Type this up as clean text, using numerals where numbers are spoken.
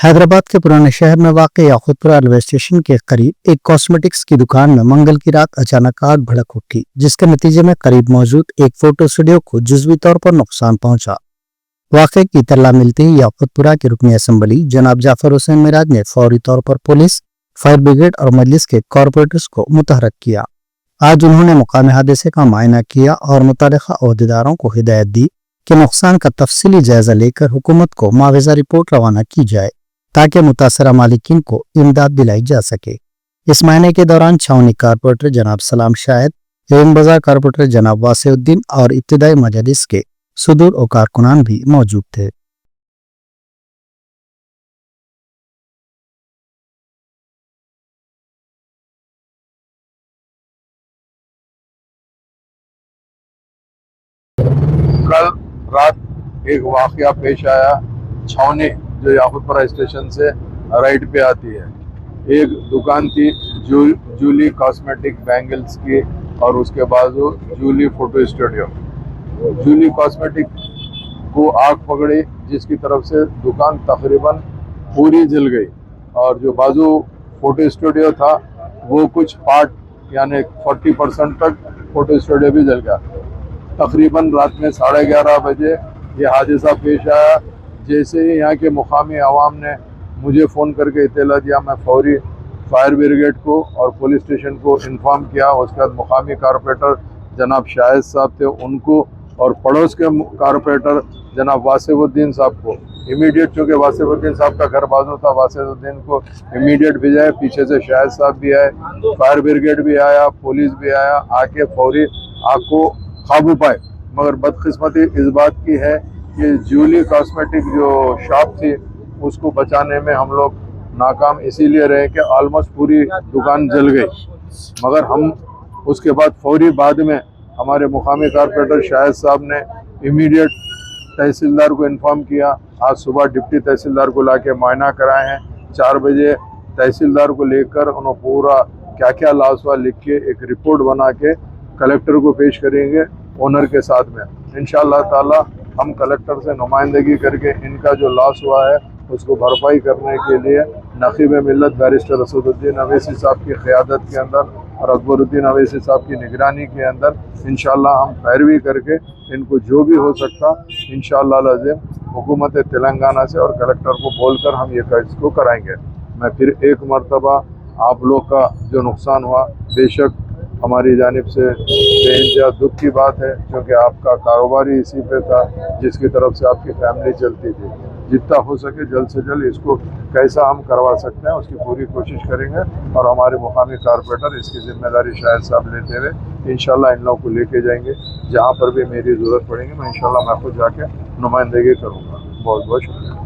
हैदराबाद के पुराने शहर में वाक़ई याकूतपुरा रेलवे स्टेशन के करीब एक कॉस्मेटिक्स की दुकान में मंगल की रात अचानक आग भड़क उठी, जिसके नतीजे में करीब मौजूद एक फोटो स्टूडियो को जुज़वी तौर पर नुकसान पहुंचा। वाक़े की इत्तला मिलते ही याकूतपुरा के रुकनी असेंबली जनाब जाफर हुसैन मिराज ने फौरी तौर पर पुलिस, फायर ब्रिगेड और मजलिस के कॉरपोरेटर्स को मुतहरक किया। आज उन्होंने मुकामी हादसे का मुआयना किया और मुतल्लिका अहदेदारों को हिदायत दी कि नुकसान का तफसीली जायजा लेकर हुकूमत को मुआवजा रिपोर्ट रवाना की जाए ताकि मुतासरा मालिकीन को इमदाद दिलाई जा सके। इस महीने के दौरान छावनी कारपोरेटर जनाब सलाम शाहिद, एवं बाजार कारपोरेटर जनाब वासिउद्दीन और इब्तिदाई मजलिस के सुदूर और कारकुनान भी मौजूद थे। कल रात एक वाकया पेश आया छावनी जो याकूतपुरा स्टेशन से राइट पे आती है। एक दुकान थी जूली कॉस्मेटिक बैंगल्स की और उसके बाजू Julie photo studio. Julie cosmetic को आग पकड़ी जिसकी तरफ से दुकान तकरीबन पूरी जल गई और जो बाजू फोटो स्टूडियो था वो कुछ पार्ट यानी 40% तक फोटो स्टूडियो भी जल गया। तकरीबन रात में 11:30 बजे ये हादसा पेश आया। जैसे ही यहाँ के मुकामी आवाम ने मुझे फ़ोन करके इत्तला दिया, मैं फौरी फायर ब्रिगेड को और पुलिस स्टेशन को इन्फॉर्म किया। उसके बाद मुकामी कारपोरेटर जनाब शाहिद साहब थे उनको और पड़ोस के कारपोरेटर जनाब वासिउद्दीन साहब को इमीडिएट, चूँकि वासिउद्दीन साहब का घर बाजू था, वासिउद्दीन को इमीडिएट भेजा है। पीछे से शाहिद साहब भी आए, फायर ब्रिगेड भी आया, पुलिस भी आया, आके फौरी आग को काबू पाए। मगर बदकिस्मती इस बात की है कि जूली कॉस्मेटिक जो शॉप थी उसको बचाने में हम लोग नाकाम इसीलिए रहे कि ऑलमोस्ट पूरी दुकान जल गई। मगर हम उसके बाद फौरी बाद में हमारे मुकामी कारपोरेटर शाहिद साहब ने इमीडिएट तहसीलदार को इन्फॉर्म किया। आज सुबह डिप्टी तहसीलदार को लाके मुआयना कराए हैं। 4 बजे तहसीलदार को लेकर उन्होंने पूरा क्या क्या लॉस हुआ लिख के एक रिपोर्ट बना के कलेक्टर को पेश करेंगे ओनर के साथ में। इंशाअल्लाह ताला हम कलेक्टर से नुमाइंदगी करके इनका जो लॉस हुआ है उसको भरपाई करने के लिए नकीब मिल्लत बैरिस्टर असदुद्दीन अवैसी साहब की क़यादत के अंदर और अकबरुद्दीन अवैसी साहब की निगरानी के अंदर इंशाअल्लाह हम पैरवी करके इनको जो भी हो सकता इंशाअल्लाह लाज़िम हुकूमत तेलंगाना से और कलेक्टर को बोलकर हम ये इसको कराएंगे। मैं फिर एक मरतबा आप लोग का जो नुकसान हुआ बेशक हमारी जानिब से बेइंतहा दुख की बात है, क्योंकि आपका कारोबार ही इसी पे था जिसकी तरफ से आपकी फैमिली चलती थी। जितना हो सके जल्द से जल्द इसको कैसा हम करवा सकते हैं उसकी पूरी कोशिश करेंगे और हमारे मुकामी कारपोरेटर इसकी जिम्मेदारी शाहिद साहब लेते हुए इंशाल्लाह इन लोगों को लेके जाएंगे। जहाँ पर भी मेरी ज़रूरत पड़ेगी मैं इंशाल्लाह मैं खुद जाके नुमाइंदगी करूँगा। बहुत बहुत शुक्रिया।